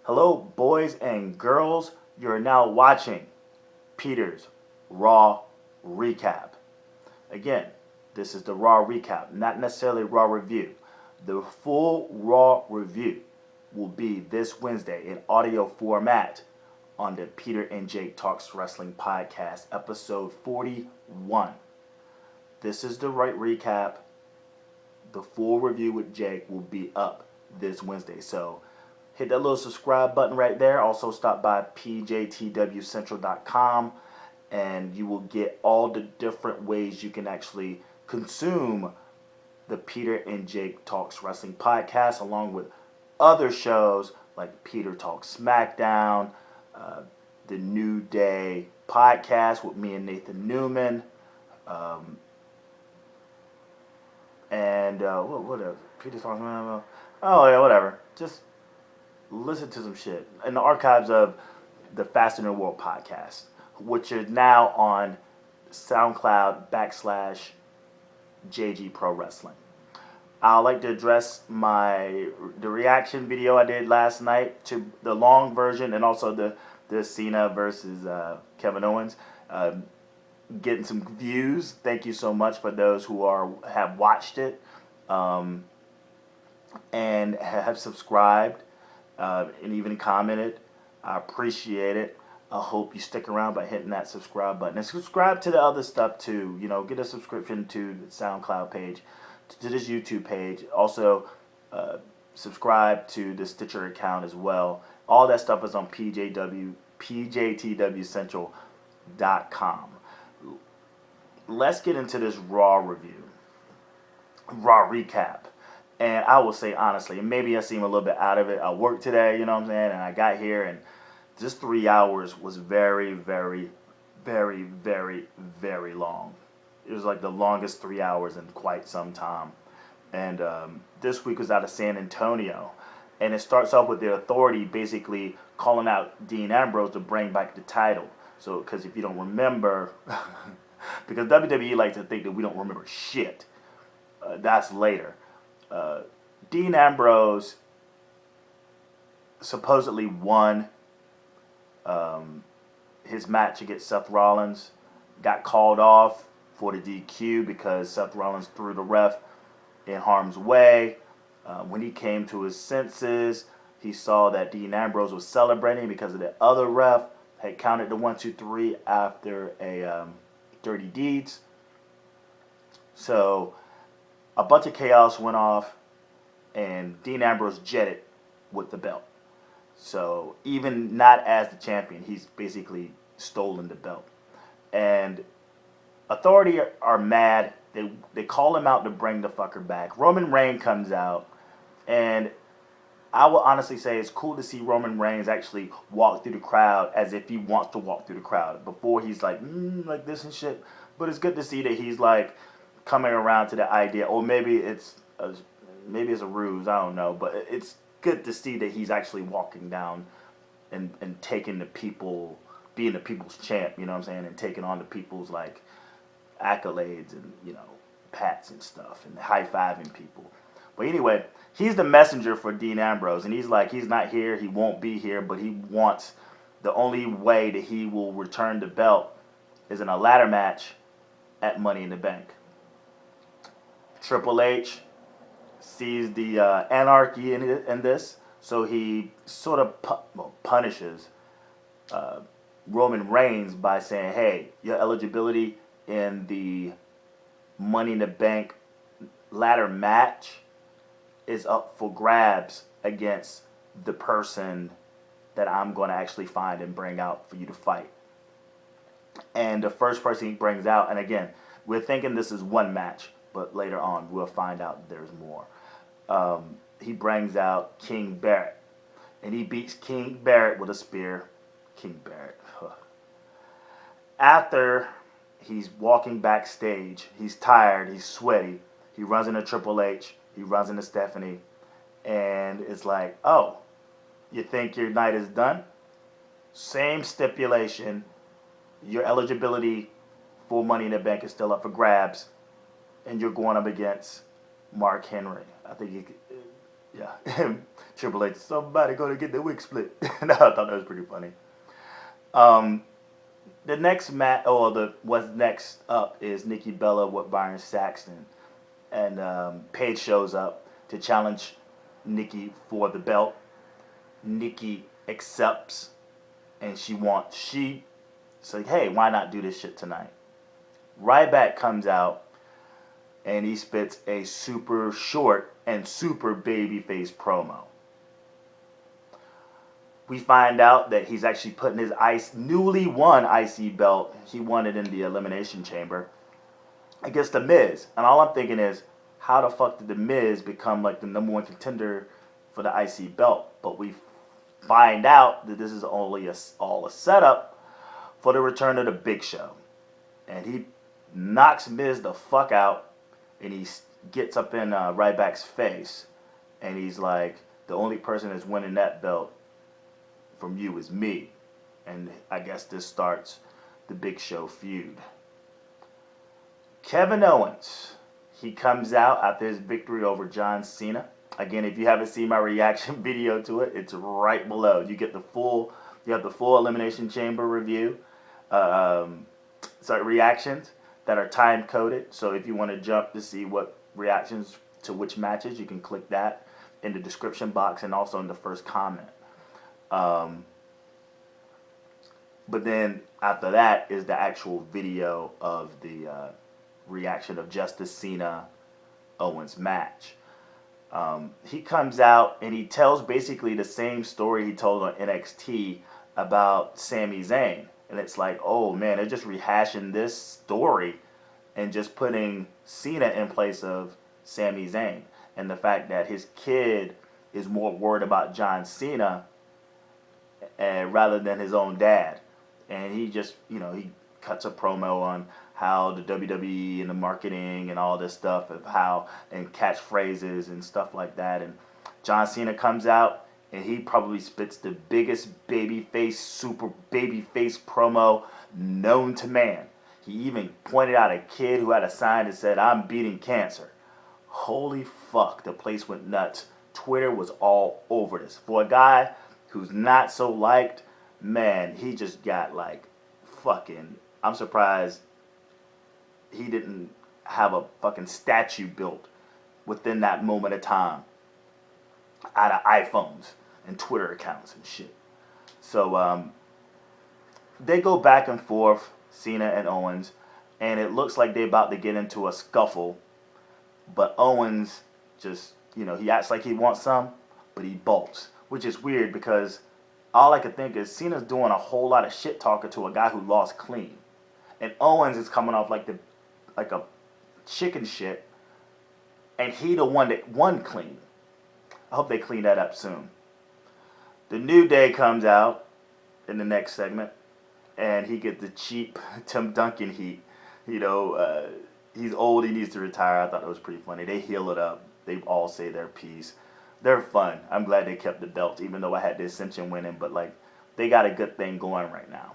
Hello, boys and girls. You're now watching Peter's Raw Recap. Again, this is the Raw Recap, not necessarily Raw Review. The full Raw Review will be this Wednesday in audio format on the Peter and Jake Talks Wrestling Podcast, episode 41. This is the right recap. The full review with Jake will be up this Wednesday. So hit that little subscribe button right there. Also stop by pjtwcentral.com and you will get all the different ways you can actually consume the Peter and Jake Talks Wrestling Podcast, along with other shows like Peter Talks SmackDown, the New Day Podcast with me and Nathan Newman, and what else? Peter Talks, oh yeah, whatever. Just listen to some shit in the archives of the Faster Than the World podcast, which is now on SoundCloud /JG Pro Wrestling. I'd like to address the reaction video I did last night to the long version and also the Cena versus Kevin Owens. Getting some views. Thank you so much for those who have watched it and have subscribed and even commented. I appreciate it. I hope you stick around by hitting that subscribe button. And subscribe to the other stuff too. You know, get a subscription to the SoundCloud page, to this YouTube page. Also, subscribe to the Stitcher account as well. All that stuff is on pjtwcentral.com. Let's get into this Raw review, Raw recap. And I will say honestly, maybe I seem a little bit out of it. I worked today, you know what I'm saying? And I got here and this 3 hours was very, very, very, very, very long. It was like the longest 3 hours in quite some time. And this week was out of San Antonio. And it starts off with the Authority basically calling out Dean Ambrose to bring back the title. So, because if you don't remember, because WWE likes to think that we don't remember shit. That's later. Dean Ambrose supposedly won his match against Seth Rollins, got called off for the DQ because Seth Rollins threw the ref in harm's way. When he came to his senses, he saw that Dean Ambrose was celebrating because of the other ref had counted the 1, 2, 3 after a dirty deeds. So a bunch of chaos went off, and Dean Ambrose jetted with the belt. So even not as the champion, he's basically stolen the belt. And Authority are mad. They call him out to bring the fucker back. Roman Reigns comes out, and I will honestly say it's cool to see Roman Reigns actually walk through the crowd as if he wants to walk through the crowd. Before he's like this and shit. But it's good to see that he's like coming around to the idea, or maybe it's a ruse, I don't know, but it's good to see that he's actually walking down and taking the people, being the people's champ, you know what I'm saying, and taking on the people's like accolades and, you know, pats and stuff and high-fiving people. But anyway, he's the messenger for Dean Ambrose, and he's like, he's not here, he won't be here, but he wants, the only way that he will return the belt is in a ladder match at Money in the Bank. Triple H sees the anarchy in this, so he sort of punishes Roman Reigns by saying, hey, your eligibility in the Money in the Bank ladder match is up for grabs against the person that I'm going to actually find and bring out for you to fight. And the first person he brings out, and again, we're thinking this is one match, but later on we'll find out there's more. He brings out King Barrett, and he beats King Barrett with a spear. King Barrett. After he's walking backstage, he's tired, he's sweaty, he runs into Triple H, he runs into Stephanie, and it's like, oh, you think your night is done? Same stipulation. Your eligibility for Money in the Bank is still up for grabs, and you're going up against Mark Henry. I think Yeah. Triple H, somebody gonna get the wig split. No, I thought that was pretty funny. Um, the next match, or the what's next up is Nikki Bella with Byron Saxton, and Paige shows up to challenge Nikki for the belt. Nikki accepts, and she's like, hey, why not do this shit tonight? Ryback comes out, and he spits a super short and super babyface promo. We find out that he's actually putting his newly won IC belt, he won it in the Elimination Chamber, against The Miz. And all I'm thinking is, how the fuck did The Miz become like the number one contender for the IC belt? But we find out that this is only all a setup for the return of the Big Show. And he knocks Miz the fuck out, and he gets up in Ryback's face, and he's like, the only person that's winning that belt from you is me. And I guess this starts the Big Show feud. Kevin Owens, he comes out after his victory over John Cena. Again, if you haven't seen my reaction video to it, it's right below. You have the full Elimination Chamber review, reactions that are time coded. So if you want to jump to see what reactions to which matches, you can click that in the description box and also in the first comment. But then after that is the actual video of the reaction of just the Cena Owens match. He comes out and he tells basically the same story he told on NXT about Sami Zayn. And it's like, oh man, they're just rehashing this story and just putting Cena in place of Sami Zayn. And the fact that his kid is more worried about John Cena rather than his own dad. And he just, he cuts a promo on how the WWE and the marketing and all this stuff of how, and catchphrases and stuff like that. And John Cena comes out and he probably spits the biggest super babyface promo known to man. He even pointed out a kid who had a sign that said, I'm beating cancer. Holy fuck, the place went nuts. Twitter was all over this. For a guy who's not so liked, man, he just got like fucking, I'm surprised he didn't have a fucking statue built within that moment of time out of iPhones and Twitter accounts and shit. So they go back and forth, Cena and Owens, and it looks like they're about to get into a scuffle, but Owens just, he acts like he wants some, but he bolts, which is weird because all I could think is Cena's doing a whole lot of shit talking to a guy who lost clean, and Owens is coming off like a chicken shit, and he the one that won clean. I hope they clean that up soon. The New Day comes out in the next segment, and he gets the cheap Tim Duncan heat. He's old, he needs to retire. I thought it was pretty funny. They heal it up. They all say their piece. They're fun. I'm glad they kept the belts, even though I had the Ascension winning. But they got a good thing going right now.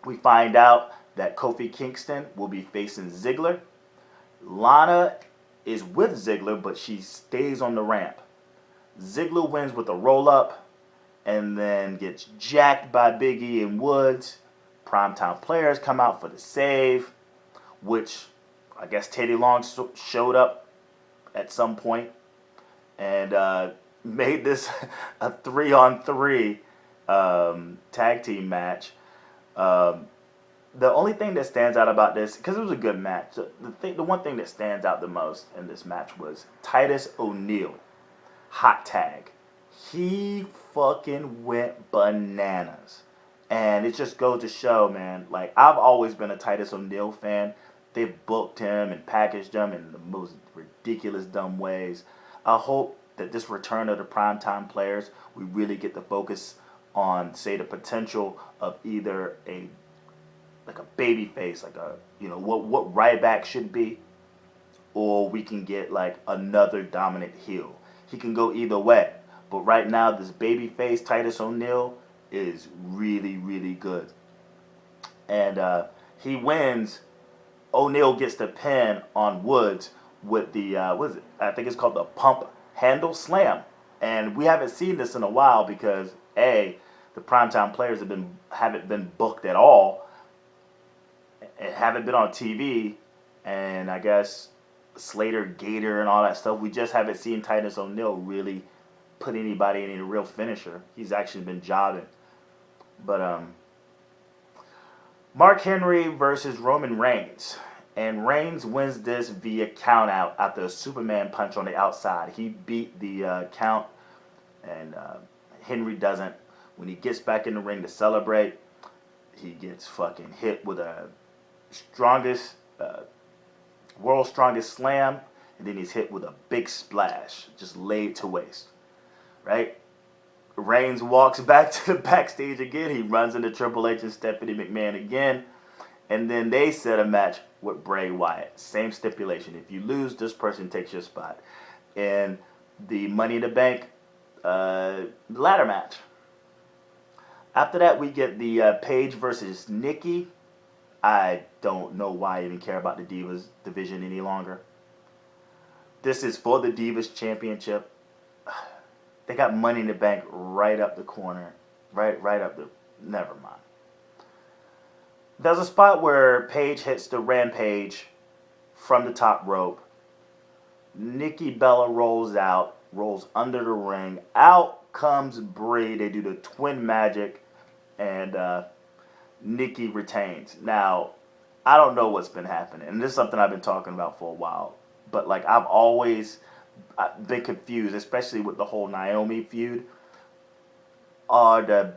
We find out that Kofi Kingston will be facing Ziggler. Lana is with Ziggler, but she stays on the ramp. Ziggler wins with a roll-up and then gets jacked by Big E and Woods. Primetime Players come out for the save, which I guess Teddy Long showed up at some point and made this a 3-on-3 tag team match. The only thing that stands out about this, because it was a good match, the one thing that stands out the most in this match was Titus O'Neil. Hot tag. He fucking went bananas. And it just goes to show, man, I've always been a Titus O'Neil fan. They've booked him and packaged him in the most ridiculous, dumb ways. I hope that this return of the Primetime Players, we really get the focus on, say, the potential of either a baby face, what Ryback should be, or we can get another dominant heel. He can go either way. But right now, this baby face Titus O'Neil is really, really good. And he wins. O'Neil gets the pin on Woods with the, I think it's called the pump handle slam. And we haven't seen this in a while because A, the primetime players haven't been booked at all, and haven't been on TV, and I guess Slater, Gator, and all that stuff. We just haven't seen Titus O'Neil really put anybody in a real finisher. He's actually been jobbing. But Mark Henry versus Roman Reigns. And Reigns wins this via count out after a Superman punch on the outside. He beat the count, and Henry doesn't. When he gets back in the ring to celebrate, he gets fucking hit with a world's strongest slam, and then he's hit with a big splash, just laid to waste. Right? Reigns walks back to the backstage again. He runs into Triple H and Stephanie McMahon again. And then they set a match with Bray Wyatt. Same stipulation. If you lose, this person takes your spot. In the Money in the Bank ladder match. After that, we get the Paige versus Nikki. I don't know why I even care about the Divas division any longer. This is for the Divas Championship. They got Money in the Bank right up the corner. Right up the... Never mind. There's a spot where Paige hits the Rampage from the top rope. Nikki Bella rolls out, rolls under the ring. Out comes Brie. They do the twin magic, and Nikki retains. Now, I don't know what's been happening, and this is something I've been talking about for a while. But like I've been confused, especially with the whole Naomi feud. Are the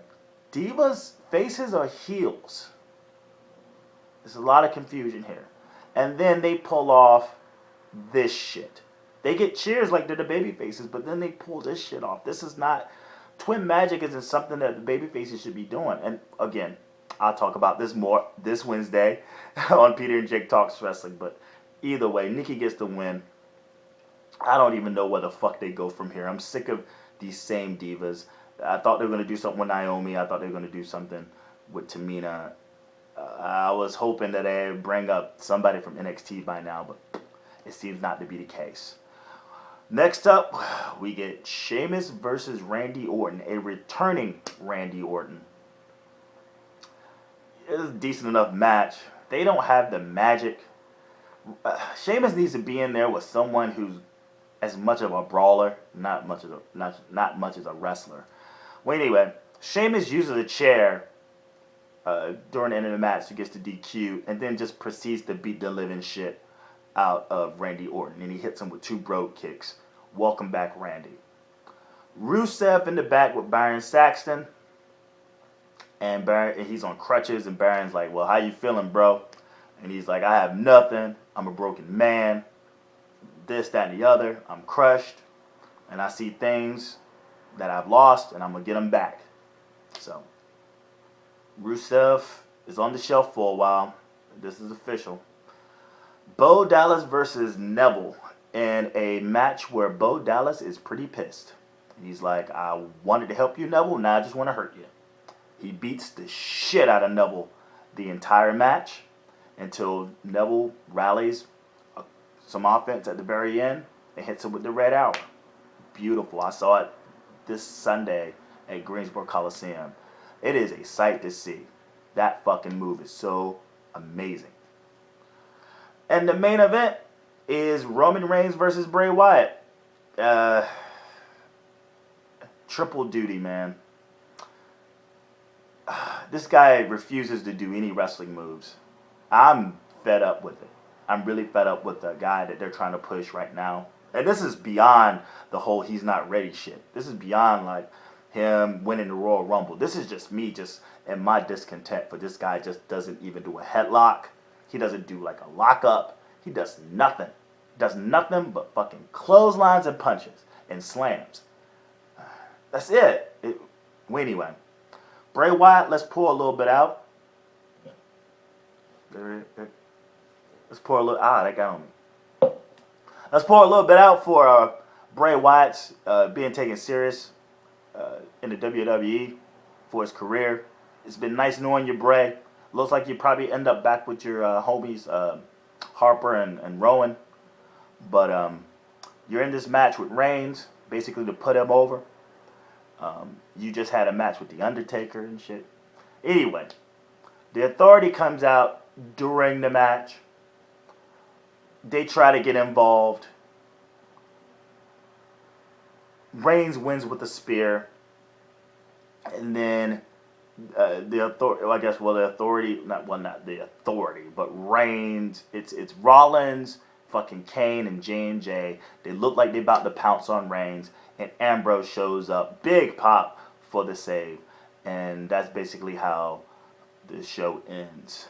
Divas faces or heels? There's a lot of confusion here. And then they pull off this shit. They get cheers like they're the baby faces, but then they pull this shit off. This is not... Twin magic isn't something that the baby faces should be doing. And again, I'll talk about this more this Wednesday on Peter and Jake Talks Wrestling. But either way, Nikki gets the win. I don't even know where the fuck they go from here. I'm sick of these same divas. I thought they were going to do something with Naomi. I thought they were going to do something with Tamina. I was hoping that they'd bring up somebody from NXT by now, but it seems not to be the case. Next up, we get Sheamus versus Randy Orton, a returning Randy Orton. It's a decent enough match. They don't have the magic. Sheamus needs to be in there with someone who's as much of a brawler, not much as a wrestler. Well, anyway, Sheamus uses a chair during the end of the match, he gets the DQ, and then just proceeds to beat the living shit out of Randy Orton, and he hits him with 2 brogue kicks. Welcome back, Randy. Rusev in the back with Byron Saxton, and he's on crutches, and Byron's like, well, how you feeling, bro? And he's like, I have nothing. I'm a broken man. This, that, and the other. I'm crushed, and I see things that I've lost, and I'm going to get them back. So Rusev is on the shelf for a while. This is official. Bo Dallas versus Neville in a match where Bo Dallas is pretty pissed. He's like, I wanted to help you, Neville. Now I just want to hurt you. He beats the shit out of Neville the entire match until Neville rallies some offense at the very end and hits him with the red arrow. Beautiful. I saw it this Sunday at Greensboro Coliseum. It is a sight to see. That fucking move is so amazing. And the main event is Roman Reigns versus Bray Wyatt. Triple duty, man. This guy refuses to do any wrestling moves. I'm fed up with it. I'm really fed up with the guy that they're trying to push right now. And this is beyond the whole he's not ready shit. This is beyond like him winning the Royal Rumble. This is just me and my discontent for this guy just doesn't even do a headlock. He doesn't do like a lockup. He does nothing. Does nothing but fucking clotheslines and punches and slams. That's it. Well, anyway, Bray Wyatt, let's pour a little bit out. Let's pour a little... that got on me. Let's pour a little bit out for Bray Wyatt's being taken serious in the WWE for his career. It's been nice knowing you, Bray. Looks like you probably end up back with your homies Harper and Rowan. But You're in this match with Reigns, basically to put him over. You just had a match with The Undertaker and shit. Anyway, the Authority comes out during the match. They try to get involved. Reigns wins with a spear. And then the Authority, well, I guess, well, the Authority, not the Authority, but Reigns, it's Rollins, fucking Kane, and J&J. They look like they about to pounce on Reigns, and Ambrose shows up. Big pop for the save. And that's basically how the show ends.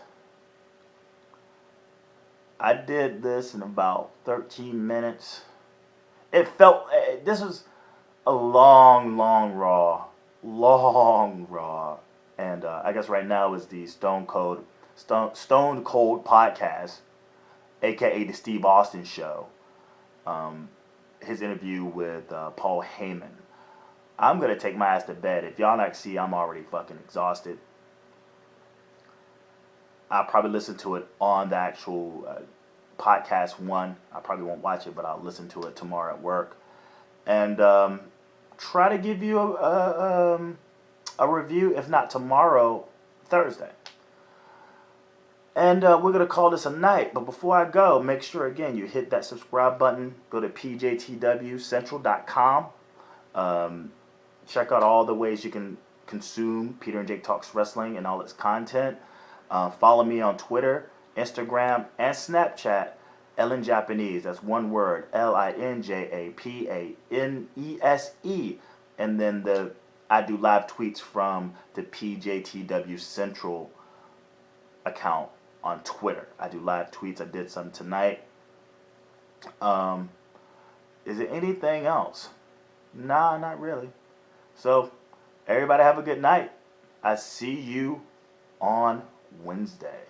I did this in about 13 minutes. It felt, this was a long Raw. Long Raw. And I guess right now is the Stone Cold podcast, aka the Steve Austin Show. His interview with Paul Heyman. I'm gonna take my ass to bed. If y'all not see, I'm already fucking exhausted. I'll probably listen to it on the actual podcast one. I probably won't watch it, but I'll listen to it tomorrow at work. And try to give you a review, if not tomorrow, Thursday. And we're going to call this a night. But before I go, make sure, again, you hit that subscribe button. Go to pjtwcentral.com. Check out all the ways you can consume Peter and Jake Talks Wrestling and all its content. Follow me on Twitter, Instagram, and Snapchat, Ellen Japanese. That's one word, LINJAPANESE. And then I do live tweets from the PJTW Central account on Twitter. I do live tweets. I did some tonight. Is there anything else? Nah, not really. So, everybody have a good night. I see you on Wednesday.